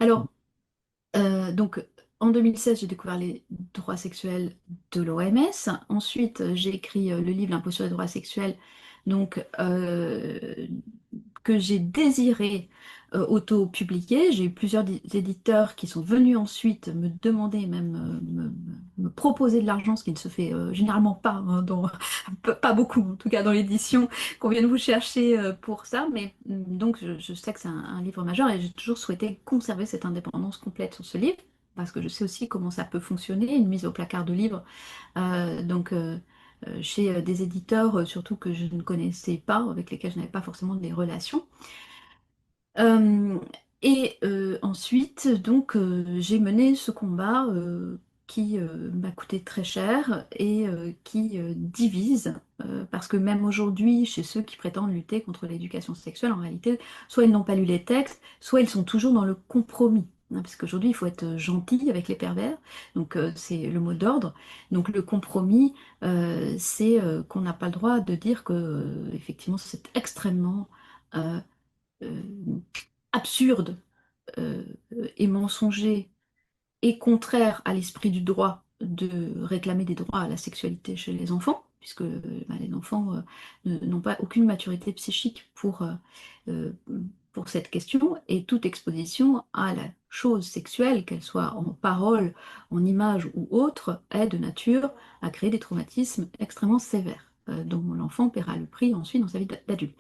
Alors, donc, en 2016, j'ai découvert les droits sexuels de l'OMS. Ensuite, j'ai écrit le livre L'imposture des droits sexuels, donc, que j'ai désiré auto-publier. J'ai eu plusieurs éditeurs qui sont venus ensuite me demander, même me proposer de l'argent, ce qui ne se fait généralement pas, hein, pas beaucoup, en tout cas dans l'édition, qu'on vienne vous chercher pour ça. Mais donc, je sais que c'est un livre majeur et j'ai toujours souhaité conserver cette indépendance complète sur ce livre, parce que je sais aussi comment ça peut fonctionner, une mise au placard de livres. Chez des éditeurs, surtout que je ne connaissais pas, avec lesquels je n'avais pas forcément des relations. Euh, Ensuite, donc, j'ai mené ce combat qui m'a coûté très cher et qui divise, parce que même aujourd'hui, chez ceux qui prétendent lutter contre l'éducation sexuelle, en réalité, soit ils n'ont pas lu les textes, soit ils sont toujours dans le compromis. Hein, parce qu'aujourd'hui, il faut être gentil avec les pervers, donc c'est le mot d'ordre. Donc le compromis, c'est qu'on n'a pas le droit de dire que, effectivement, c'est extrêmement euh, euh, absurde euh, et mensonger et contraire à l'esprit du droit de réclamer des droits à la sexualité chez les enfants, puisque bah, les enfants n'ont pas aucune maturité psychique euh, pour cette question, et toute exposition à la chose sexuelle, qu'elle soit en parole, en image ou autre, est de nature à créer des traumatismes extrêmement sévères, dont l'enfant paiera le prix ensuite dans sa vie d'adulte.